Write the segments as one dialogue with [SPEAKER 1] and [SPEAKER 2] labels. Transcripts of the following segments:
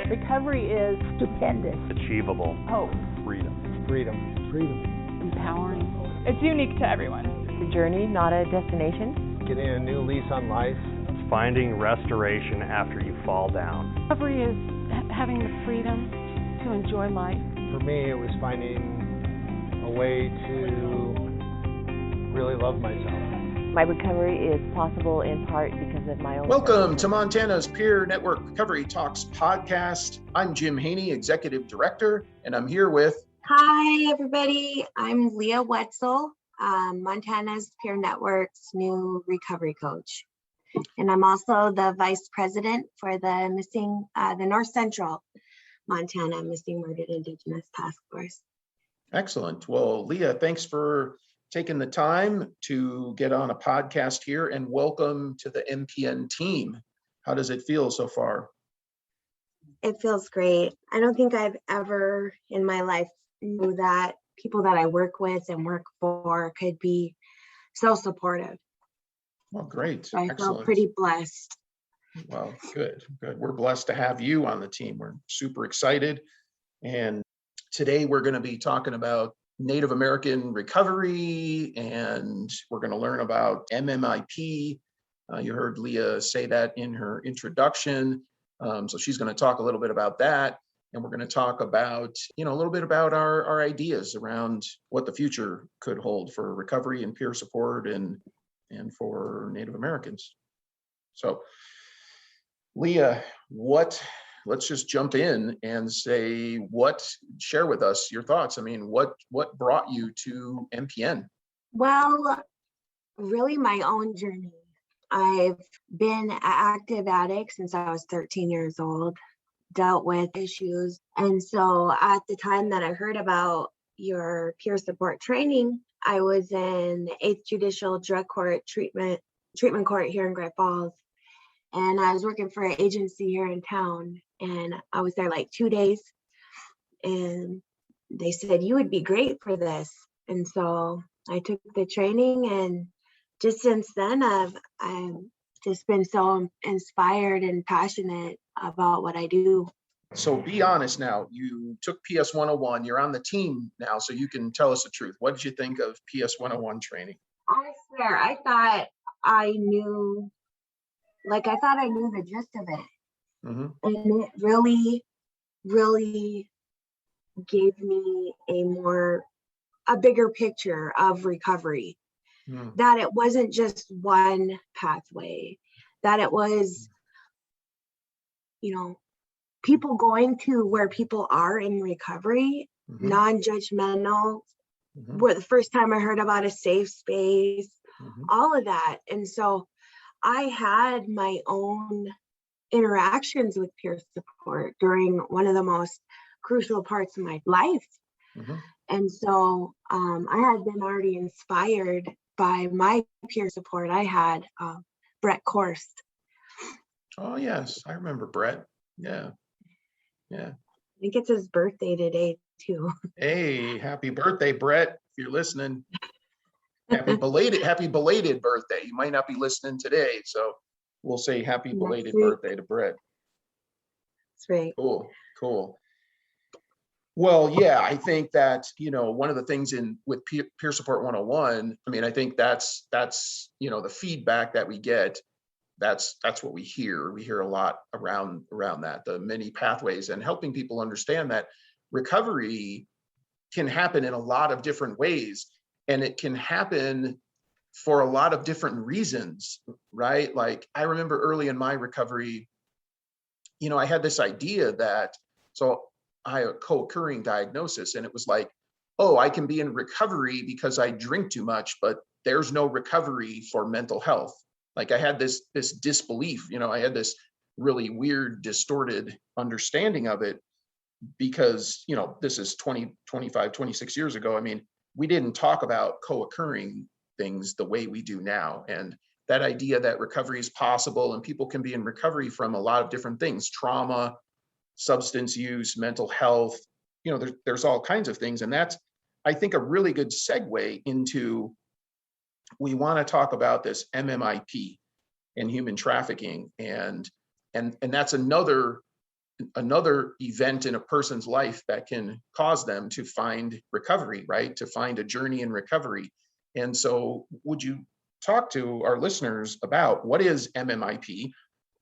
[SPEAKER 1] Recovery is stupendous.
[SPEAKER 2] Achievable.
[SPEAKER 1] Hope.
[SPEAKER 2] Freedom.
[SPEAKER 1] Empowering.
[SPEAKER 3] It's unique to everyone.
[SPEAKER 4] It's a journey, not a destination.
[SPEAKER 5] Getting a new lease on life.
[SPEAKER 2] Finding restoration after you fall down.
[SPEAKER 6] Recovery is having the freedom to enjoy life.
[SPEAKER 5] For me, it was finding a way to really love myself.
[SPEAKER 4] My recovery is possible in part because of my own.
[SPEAKER 7] Welcome to Montana's Peer Network Recovery Talks podcast. I'm Jim Haney, Executive Director, and I'm here with...
[SPEAKER 8] Hi, everybody. I'm Leah Wetzel, Montana's Peer Network's new recovery coach. And I'm also the Vice President for the North Central Montana Missing Murdered Indigenous Task Force.
[SPEAKER 7] Excellent. Well, Leah, thanks for taking the time to get on a podcast here, and welcome to the MPN team. How does it feel so far?
[SPEAKER 8] It feels great. I don't think I've ever in my life knew that people that I work with and work for could be so supportive.
[SPEAKER 7] Well, great.
[SPEAKER 8] So I
[SPEAKER 7] Excellent.
[SPEAKER 8] feel pretty blessed.
[SPEAKER 7] Well, good. We're blessed to have you on the team. We're super excited. And today we're going to be talking about Native American recovery, and we're going to learn about MMIP. You heard Leah say that in her introduction. So she's going to talk a little bit about that. And we're going to talk about, a little bit about our ideas around what the future could hold for recovery and peer support and for Native Americans. So Leah, let's just jump in and share with us your thoughts. I mean, what brought you to MPN?
[SPEAKER 8] Well, really my own journey. I've been an active addict since I was 13 years old, dealt with issues. And so at the time that I heard about your peer support training, I was in 8th Judicial Drug Court treatment court here in Great Falls. And I was working for an agency here in town, and I was there like 2 days, and they said, you would be great for this. And so I took the training, and just since then, I've just been so inspired and passionate about what I do.
[SPEAKER 7] So be honest now, you took PS 101, you're on the team now, so you can tell us the truth. What did you think of PS 101 training?
[SPEAKER 8] I swear, I thought I knew the gist of it. Mm-hmm. And it really, really gave me a bigger picture of recovery. Mm. That it wasn't just one pathway, that it was, people going to where people are in recovery, mm-hmm. non-judgmental, mm-hmm. were the first time I heard about a safe space, mm-hmm. all of that. And so I had my own interactions with peer support during one of the most crucial parts of my life. Mm-hmm. And so I had been already inspired by my peer support. I had Brett Korst.
[SPEAKER 7] Oh, yes. I remember Brett. Yeah.
[SPEAKER 8] I think it's his birthday today, too.
[SPEAKER 7] Hey, happy birthday, Brett, if you're listening. Happy belated birthday. You might not be listening today, so we'll say happy belated birthday to Brett.
[SPEAKER 8] That's right.
[SPEAKER 7] Cool. Well, yeah, I think that, one of the things with Peer Support 101, I mean, I think that's the feedback that we get, that's what we hear. We hear a lot around that, the many pathways, and helping people understand that recovery can happen in a lot of different ways. And it can happen for a lot of different reasons, right? Like I remember early in my recovery, I had this idea that, so I had a co-occurring diagnosis, and it was like, oh, I can be in recovery because I drink too much, but there's no recovery for mental health. Like I had this disbelief, I had this really weird, distorted understanding of it because, this is 20, 25, 26 years ago. I mean, we didn't talk about co-occurring things the way we do now. And that idea that recovery is possible and people can be in recovery from a lot of different things, trauma, substance use, mental health, there's all kinds of things. And that's, I think, a really good segue into, we want to talk about this MMIP and human trafficking. And that's another another event in a person's life that can cause them to find recovery, right? To find a journey in recovery. And so would you talk to our listeners about what is MMIP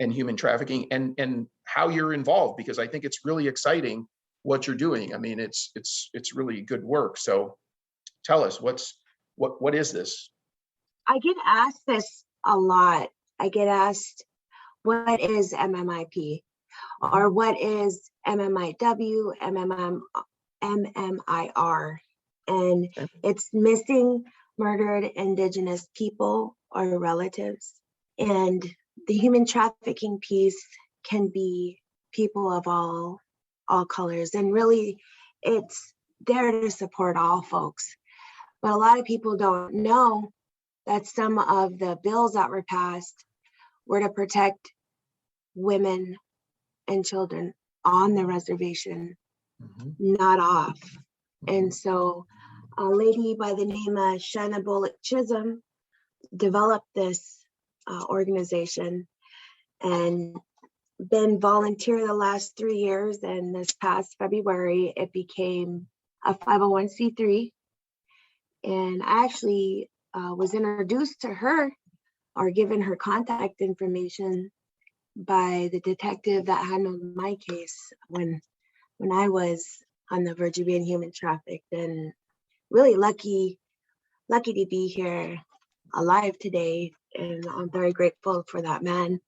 [SPEAKER 7] and human trafficking, and how you're involved? Because I think it's really exciting what you're doing. I mean, it's really good work. So tell us, what is this?
[SPEAKER 8] I get asked this a lot. I get asked, what is MMIP? Or what is MMIW, MMIR? And
[SPEAKER 7] Okay.
[SPEAKER 8] it's missing, murdered Indigenous people or relatives. And the human trafficking piece can be people of all colors. And really, it's there to support all folks. But a lot of people don't know that some of the bills that were passed were to protect women and children on the reservation, not off. And so a lady by the name of Shanna Bullock Chisholm developed this organization and been volunteer the last 3 years. And this past February, it became a 501c3. And I actually was introduced to her or given her contact information by the detective that handled my case when I was on the verge of being human trafficked, and really lucky to be here alive today. And I'm very grateful for that man.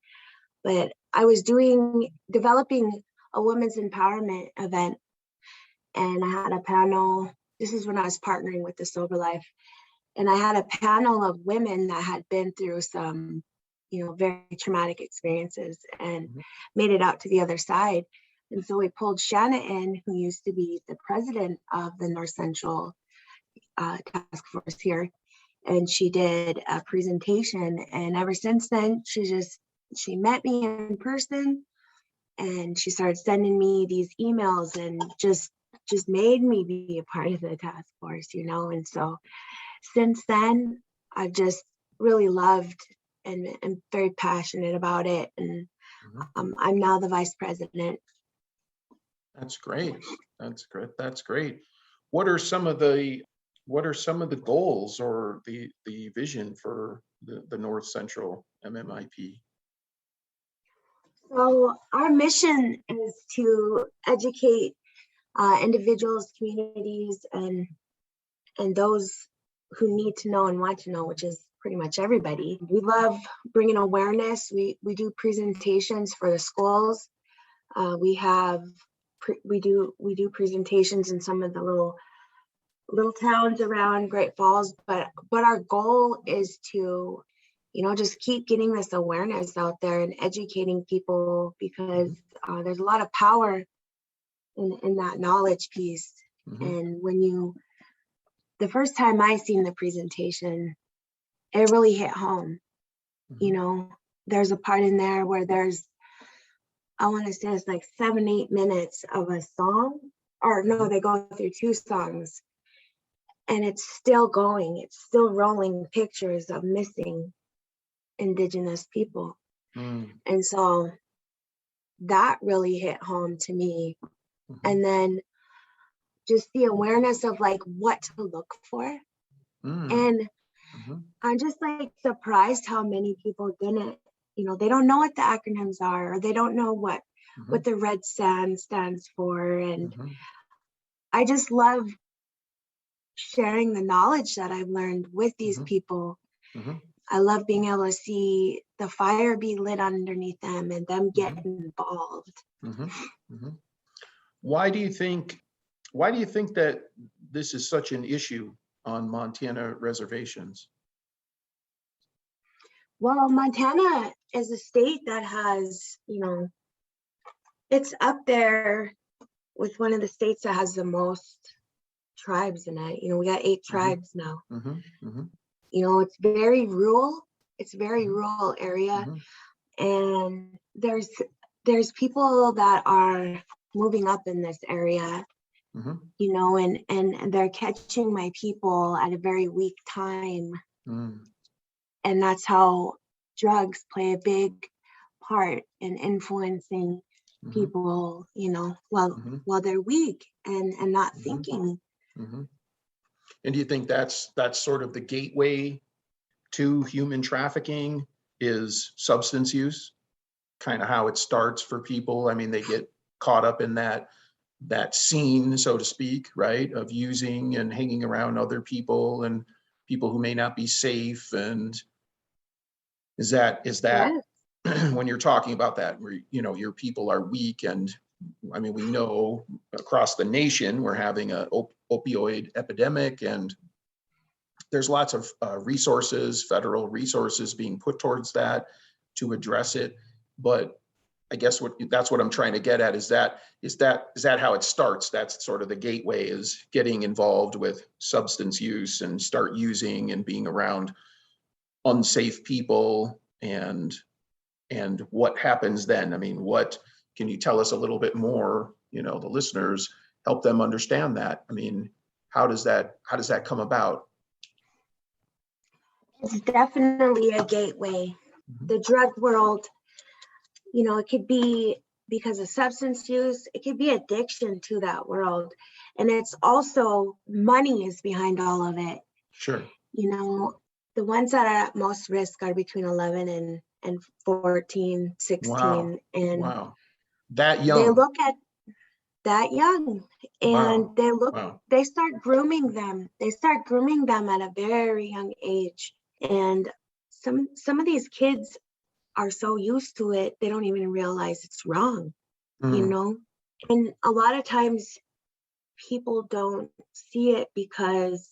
[SPEAKER 8] But I was developing a women's empowerment event, and I had a panel. This is when I was partnering with the Sober Life, and I had a panel of women that had been through some very traumatic experiences and made it out to the other side. And so we pulled Shanna in, who used to be the president of the North Central task force here. And she did a presentation. And ever since then, she met me in person, and she started sending me these emails and just made me be a part of the task force, And so since then, I've just really loved and I'm very passionate about it. And I'm now the vice president.
[SPEAKER 7] That's great. That's great. That's great. What are some of the goals or the vision for the North Central MMIP?
[SPEAKER 8] So our mission is to educate individuals, communities, and those who need to know and want to know, which is pretty much everybody. We love bringing awareness. We do presentations for the schools. We do presentations in some of the little towns around Great Falls, but our goal is to just keep getting this awareness out there and educating people, because there's a lot of power in that knowledge piece. And the first time I seen the presentation, it really hit home. There's a part in there where I want to say it's like 7-8 minutes of a song, or no, they go through 2 songs, and it's still going. It's still rolling pictures of missing Indigenous people. And so that really hit home to me. And then just the awareness of like what to look for. And I'm just like surprised how many people didn't, they don't know what the acronyms are, or they don't know what the red stand stands for. And I just love sharing the knowledge that I've learned with these people. I love being able to see the fire be lit underneath them and them get involved.
[SPEAKER 7] Why do you think that this is such an issue on Montana reservations?
[SPEAKER 8] Well, Montana is a state that has, it's up there with one of the states that has the most tribes in it. We got 8 tribes now. It's very rural. It's a very rural area. And there's people that are moving up in this area, and they're catching my people at a very weak time. And that's how drugs play a big part in influencing people, while they're weak and not thinking.
[SPEAKER 7] And do you think that's sort of the gateway to human trafficking, is substance use? Kind of how it starts for people. I mean, they get caught up in that scene, so to speak, right, of using and hanging around other people and people who may not be safe. And is that
[SPEAKER 8] Yes.
[SPEAKER 7] when you're talking about that, where your people are weak? And I mean, we know across the nation we're having a opioid epidemic, and there's lots of resources, federal resources being put towards that to address it. But I guess that's what I'm trying to get at, is that how it starts? That's sort of the gateway, is getting involved with substance use and start using and being around unsafe people. And what happens then? I mean, what can you tell us a little bit more, the listeners, help them understand that? I mean, how does that come about?
[SPEAKER 8] It's definitely a gateway. The drug world, it could be because of substance use, it could be addiction to that world. And it's also money is behind all of it.
[SPEAKER 7] Sure.
[SPEAKER 8] The ones that are at most risk are between 11 and 14, 16.
[SPEAKER 7] Wow.
[SPEAKER 8] And
[SPEAKER 7] wow. That young.
[SPEAKER 8] They look at that young, and
[SPEAKER 7] wow.
[SPEAKER 8] They start grooming them. They start grooming them at a very young age. And some of these kids are so used to it, they don't even realize it's wrong, And a lot of times people don't see it because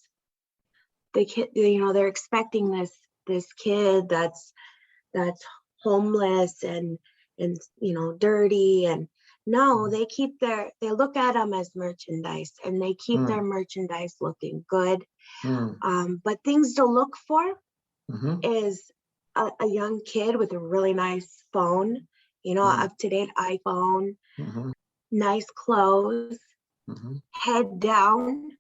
[SPEAKER 8] the kid, they're expecting this kid that's homeless and dirty, and no, they look at them as merchandise, and they keep their merchandise looking good. But things to look for is a young kid with a really nice phone, up-to-date iPhone, nice clothes, head down,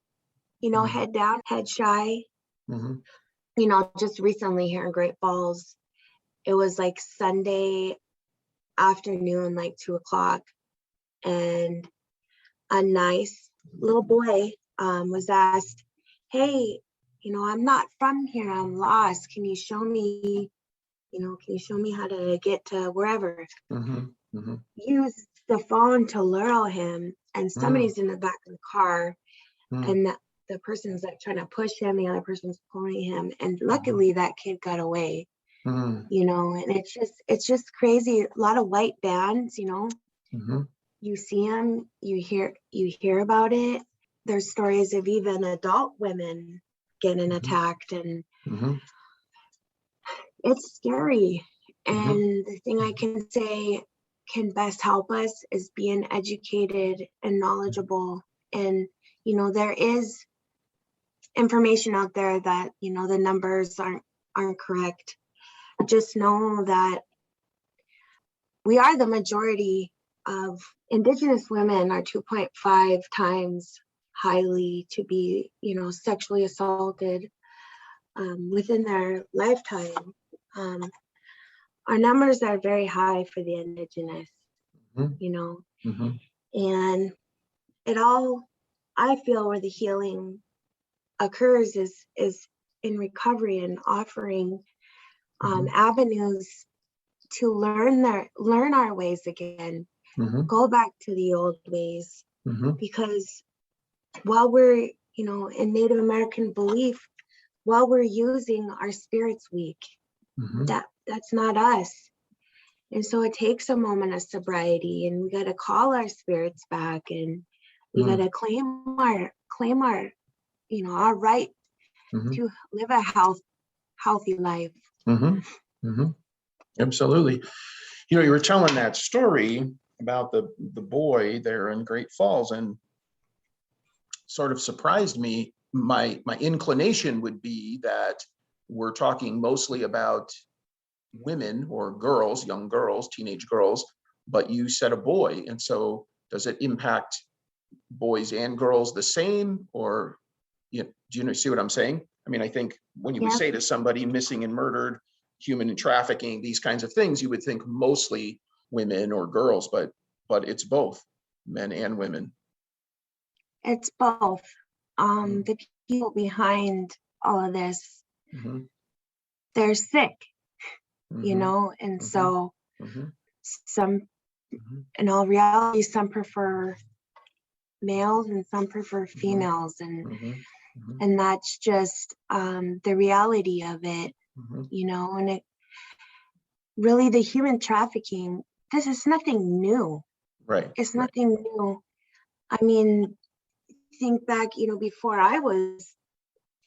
[SPEAKER 8] head down, head shy. Just recently here in Great Falls, it was like Sunday afternoon, like 2:00, and a nice little boy was asked, "Hey, I'm not from here, I'm lost. Can you show me how to get to wherever?" Use the phone to lure him, and somebody's in the back of the car, and the person's like trying to push him, the other person's pulling him, and luckily that kid got away. And it's just crazy. A lot of white vans, you see them, you hear about it. There's stories of even adult women getting attacked, and it's scary. And the thing I can say can best help us is being educated and knowledgeable. And there is information out there that the numbers aren't correct. Just know that we are the majority of Indigenous women are 2.5 times highly to be, sexually assaulted within their lifetime. Our numbers are very high for the Indigenous, and I feel where the healing occurs is in recovery and offering avenues to learn our ways again, go back to the old ways, because while we're, in Native American belief, while we're using, our spirit's weak. That's not us. And so it takes a moment of sobriety, and we got to call our spirits back, and we got to claim our our right to live a healthy life.
[SPEAKER 7] Absolutely. You were telling that story about the boy there in Great Falls, and sort of surprised me. My inclination would be that we're talking mostly about women or girls, young girls, teenage girls, but you said a boy. And so does it impact boys and girls the same? Or do you see what I'm saying? I mean, I think when you would say to somebody missing and murdered, human trafficking, these kinds of things, you would think mostly women or girls, but but it's both men and women.
[SPEAKER 8] It's both. The people behind all of this,
[SPEAKER 7] Mm-hmm.
[SPEAKER 8] they're sick,
[SPEAKER 7] Mm-hmm.
[SPEAKER 8] you know, and
[SPEAKER 7] Mm-hmm.
[SPEAKER 8] so
[SPEAKER 7] Mm-hmm.
[SPEAKER 8] some,
[SPEAKER 7] Mm-hmm.
[SPEAKER 8] in all reality, some prefer males and some prefer
[SPEAKER 7] Mm-hmm.
[SPEAKER 8] females, and
[SPEAKER 7] Mm-hmm. Mm-hmm.
[SPEAKER 8] and that's just the reality of it,
[SPEAKER 7] Mm-hmm.
[SPEAKER 8] you know. And it really, the human trafficking, this is nothing new.
[SPEAKER 7] Right.
[SPEAKER 8] It's
[SPEAKER 7] Right.
[SPEAKER 8] nothing new. I mean, think back, you know, before I was,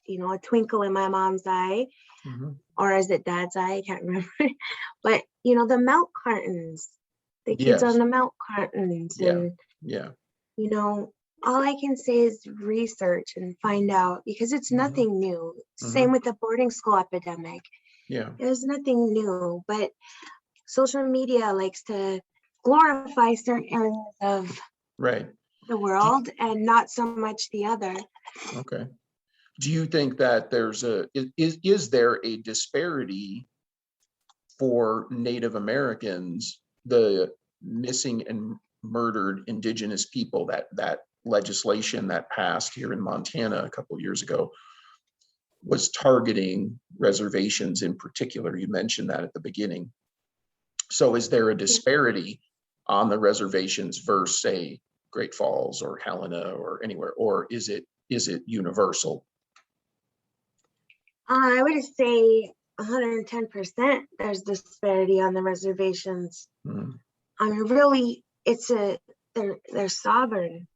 [SPEAKER 8] you know, a twinkle in my mom's eye,
[SPEAKER 7] Mm-hmm.
[SPEAKER 8] or is it dad's eye? I can't remember. But, you know, the milk cartons, the kids
[SPEAKER 7] Yes.
[SPEAKER 8] on the milk cartons,
[SPEAKER 7] Yeah.
[SPEAKER 8] and,
[SPEAKER 7] Yeah.
[SPEAKER 8] you know, all I can say is research and find out, because it's
[SPEAKER 7] Mhm.
[SPEAKER 8] nothing new.
[SPEAKER 7] Mhm.
[SPEAKER 8] Same with the boarding school epidemic.
[SPEAKER 7] Yeah.
[SPEAKER 8] There's nothing new, but social media likes to glorify certain areas of
[SPEAKER 7] Right.
[SPEAKER 8] the world and not so much the other.
[SPEAKER 7] Okay. Do you think that is there a disparity for Native Americans, the missing and murdered Indigenous people, that legislation that passed here in Montana a couple of years ago was targeting reservations in particular? You mentioned that at the beginning. So is there a disparity on the reservations versus, say, Great Falls or Helena or anywhere, or is it universal?
[SPEAKER 8] I would say 110% there's disparity on the reservations.
[SPEAKER 7] Mm-hmm.
[SPEAKER 8] I mean, really, they're sovereign,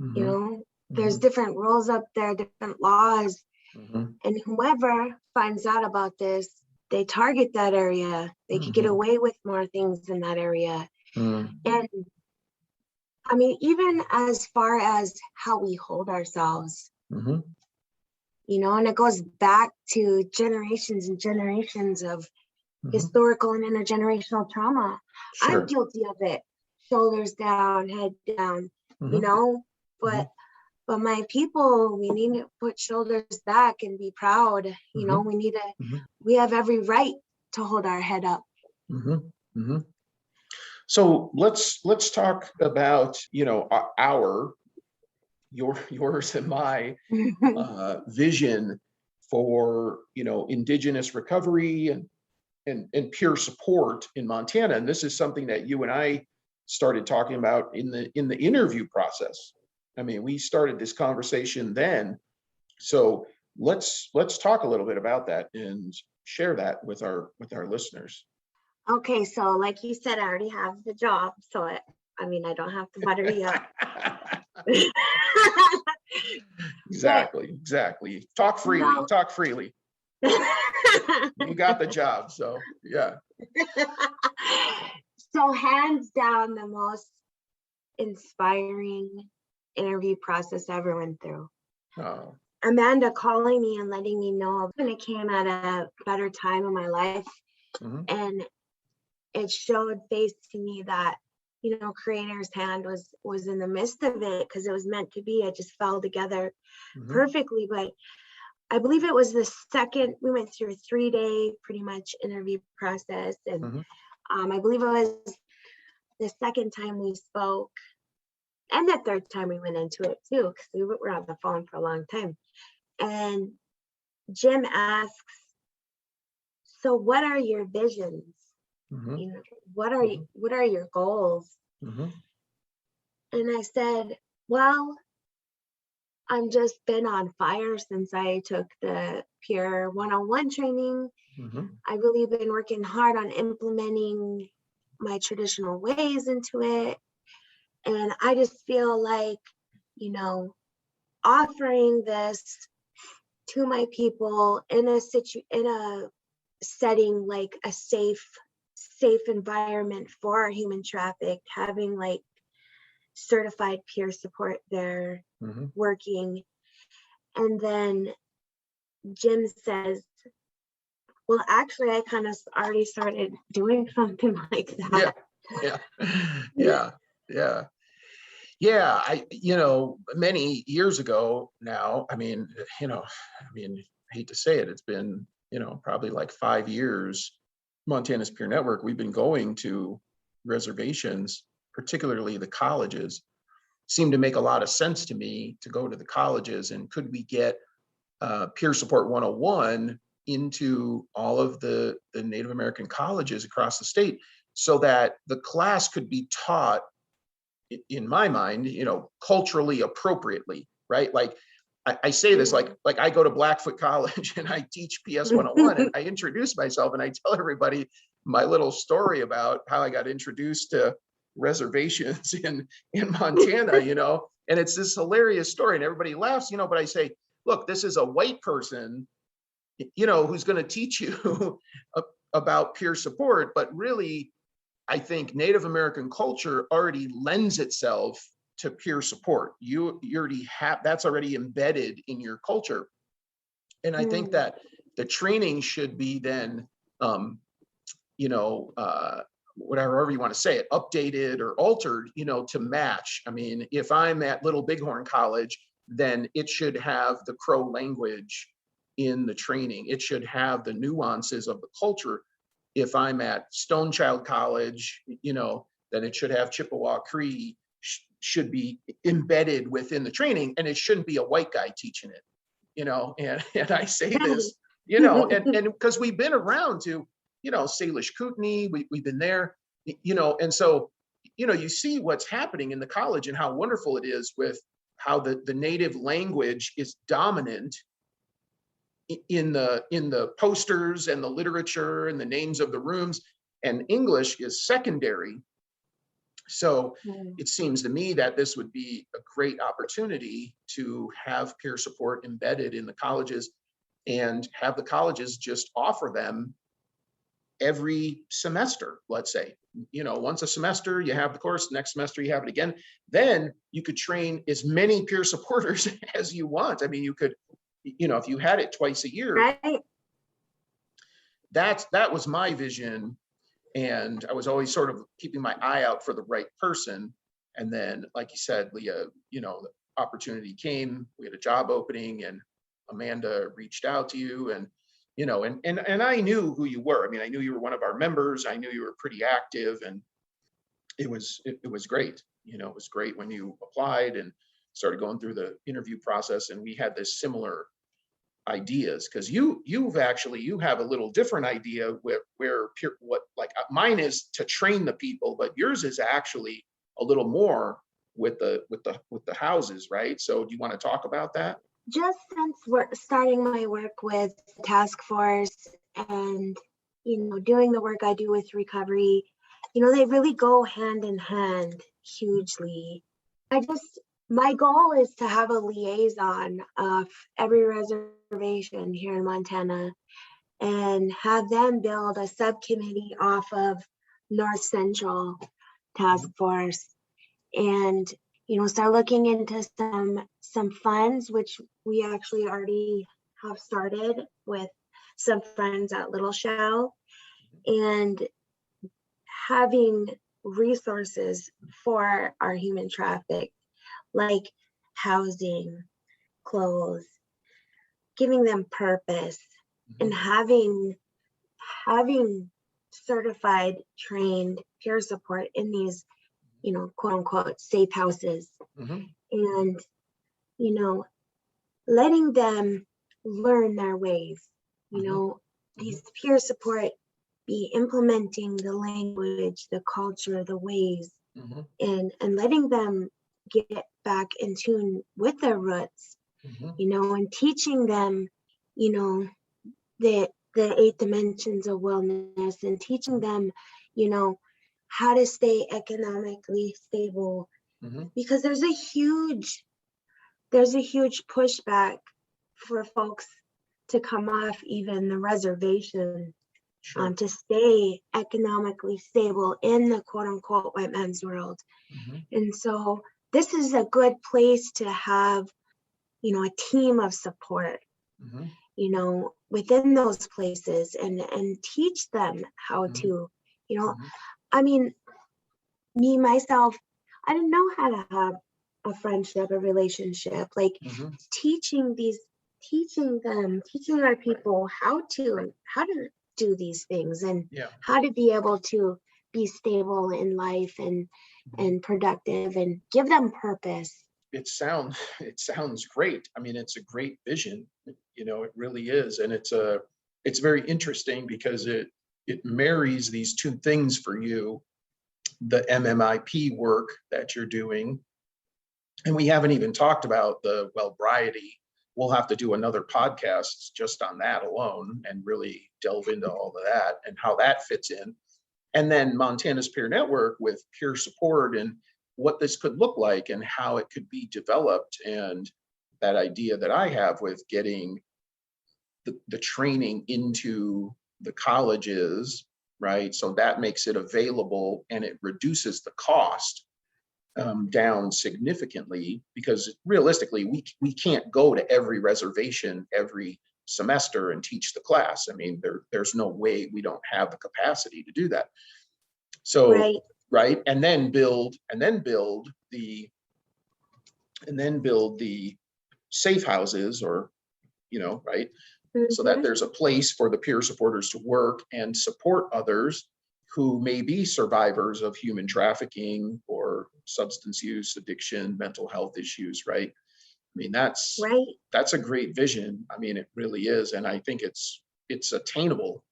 [SPEAKER 7] Mm-hmm.
[SPEAKER 8] you know. There's different rules up there, different laws,
[SPEAKER 7] Mm-hmm.
[SPEAKER 8] and whoever finds out about this, they target that area. They could get away with more things in that area.
[SPEAKER 7] Mm-hmm.
[SPEAKER 8] And I mean, even as far as how we hold ourselves,
[SPEAKER 7] Mm-hmm.
[SPEAKER 8] you know, and it goes back to generations and generations of
[SPEAKER 7] Mm-hmm.
[SPEAKER 8] historical and intergenerational trauma.
[SPEAKER 7] Sure.
[SPEAKER 8] I'm guilty of it. Shoulders down, head down,
[SPEAKER 7] Mm-hmm.
[SPEAKER 8] you know, but my people, we need to put shoulders back and be proud. You know, we need to, we have every right to hold our head up.
[SPEAKER 7] Mm-hmm. Mm-hmm. So let's talk about, you know, yours and my vision for, you know, Indigenous recovery and peer support in Montana. And this is something that you and I started talking about in the interview process. I mean, we started this conversation then. So let's talk a little bit about that and share that with our listeners.
[SPEAKER 8] Okay, so like you said, I already have the job, so I mean, I don't have to butter you up.
[SPEAKER 7] Exactly. Talk freely.
[SPEAKER 8] No.
[SPEAKER 7] Talk freely. You got the job, so yeah.
[SPEAKER 8] So hands down, the most inspiring interview process I ever went through.
[SPEAKER 7] Oh.
[SPEAKER 8] Amanda calling me and letting me know when it came at a better time in my life. And it showed face to me that, you know, Creator's hand was in the midst of it, because it was meant to be. It just fell together perfectly. But I believe it was the second, we went through a 3-day pretty much interview process. And I believe it was the second time we spoke, and the third time we went into it too, because we were on the phone for a long time. And Jim asks, so what are your visions? You know, what are your goals? And I said, well, I'm just been on fire since I took the Pure 101 training. I've really been working hard on implementing my traditional ways into it. And I just feel like, you know, offering this to my people in a setting like a safe environment for human trafficked, having like certified peer support there working. And then Jim says, well, actually, I kind of already started doing something like that.
[SPEAKER 7] Yeah. I, you know, many years ago now, I mean, I hate to say it, it's been, you know, probably like 5 years, Montana's Peer Network, we've been going to reservations particularly the colleges, seemed to make a lot of sense to me to go to the colleges. And could we get Peer Support 101 into all of the Native American colleges across the state so that the class could be taught, in my mind, culturally appropriately, right? Like I say this, like I go to Blackfoot College and I teach PS 101 and I introduce myself and I tell everybody my little story about how I got introduced to reservations in Montana, and it's this hilarious story and everybody laughs, but I say, look, this is a white person, who's going to teach you about peer support, but really, I think Native American culture already lends itself to peer support. You already have, that's already embedded in your culture. And I think that the training should be then, whatever you want to say it, updated or altered, to match. I mean, if I'm at Little Bighorn College, then it should have the Crow language in the training. It should have the nuances of the culture. If I'm at Stonechild College, then it should have Chippewa Cree, should be embedded within the training, and it shouldn't be a white guy teaching it, and I say this, and because we've been around to, Salish Kootenai, we've been there, and so, you see what's happening in the college and how wonderful it is with how the native language is dominant in the posters and the literature and the names of the rooms, and English is secondary. So it seems to me that this would be a great opportunity to have peer support embedded in the colleges and have the colleges just offer them every semester, let's say, once a semester you have the course, next semester you have it again. Then you could train as many peer supporters as you want. I mean, you could, if you had it twice a year,
[SPEAKER 8] right?
[SPEAKER 7] That was my vision. And I was always sort of keeping my eye out for the right person. And then, like you said, Leah, the opportunity came, we had a job opening and Amanda reached out to you and, and I knew who you were. I mean, I knew you were one of our members. I knew you were pretty active and it was great. It was great when you applied and started going through the interview process. And we had this similar ideas, because you have a little different idea where mine is to train the people, but yours is actually a little more with the houses, right? So do you want to talk about that?
[SPEAKER 8] Just since we're starting my work with task force and doing the work I do with recovery, they really go hand in hand hugely. My goal is to have a liaison of every reservation here in Montana and have them build a subcommittee off of North Central Task Force and, start looking into some funds, which we actually already have started with some friends at Little Shell, and having resources for our human traffic, like housing, clothes, giving them purpose, and having certified, trained peer support in these, quote unquote, safe houses. And, letting them learn their ways, these peer support be implementing the language, the culture, the ways, and letting them get back in tune with their roots, and teaching them, the 8 dimensions of wellness, and teaching them, how to stay economically stable, because there's a huge pushback for folks to come off even the reservation, to stay economically stable in the quote unquote white man's world. And so this is a good place to have, a team of support, within those places and teach them how to, I mean, me, myself, I didn't know how to have a friendship, a relationship, like teaching our people how to do these things and how to be able to be stable in life and productive, and give them purpose.
[SPEAKER 7] It sounds great. I mean, it's a great vision. It really is, and it's very interesting because it marries these two things for you: the MMIP work that you're doing, and we haven't even talked about the Wellbriety. We'll have to do another podcast just on that alone and really delve into all of that and how that fits in. And then Montana's Peer Network with peer support and what this could look like and how it could be developed, and that idea that I have with getting the training into the colleges, right? So that makes it available and it reduces the cost down significantly, because realistically, we can't go to every reservation every semester and teach the class. I mean, there's no way. We don't have the capacity to do that. So right, and then build the safe houses, or right, so that there's a place for the peer supporters to work and support others who may be survivors of human trafficking or substance use, addiction, mental health issues, right? I mean, that's a great vision. I mean, it really is. And I think it's attainable.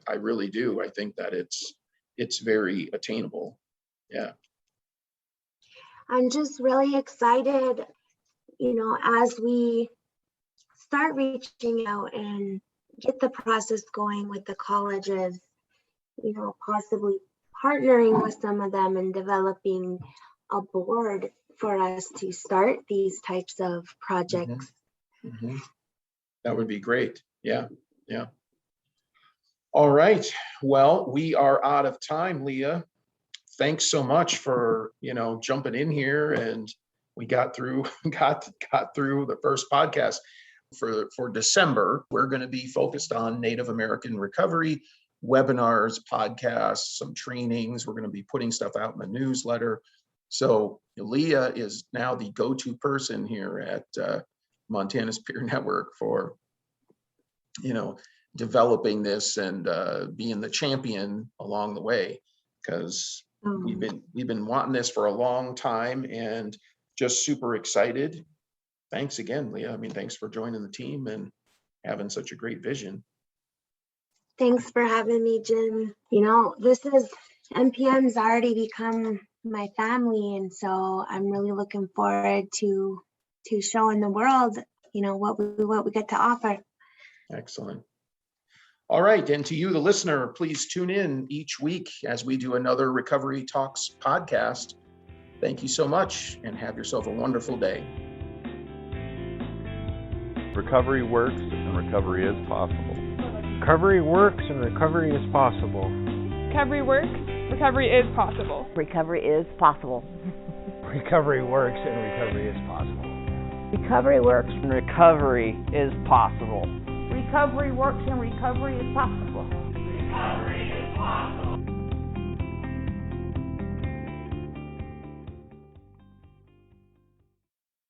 [SPEAKER 7] I really do. I think that it's very attainable. Yeah.
[SPEAKER 8] I'm just really excited, as we start reaching out and get the process going with the colleges, possibly partnering with some of them and developing a board for us to start these types of projects.
[SPEAKER 7] Mm-hmm. That would be great. Yeah. All right. Well, we are out of time, Leah. Thanks so much for, jumping in here, and we got through the first podcast. For December, we're going to be focused on Native American recovery, webinars, podcasts, some trainings. We're going to be putting stuff out in the newsletter. So Leah is now the go-to person here at Montana's Peer Network for, developing this and being the champion along the way, because we've been wanting this for a long time and just super excited. Thanks again, Leah. I mean, thanks for joining the team and having such a great vision.
[SPEAKER 8] Thanks for having me, Jim. MPM's already become my family, and so I'm really looking forward to showing the world, what we get to offer.
[SPEAKER 7] Excellent. All right, and to you, the listener, please tune in each week as we do another Recovery Talks podcast. Thank you so much, and have yourself a wonderful day.
[SPEAKER 2] Recovery works and recovery is possible.
[SPEAKER 5] Recovery works and recovery is possible.
[SPEAKER 3] Recovery works, recovery is possible.
[SPEAKER 4] Recovery is possible.
[SPEAKER 5] Recovery works and recovery is possible.
[SPEAKER 1] Recovery works.
[SPEAKER 9] And recovery is possible.
[SPEAKER 1] Recovery works and recovery is possible.
[SPEAKER 10] Recovery is possible.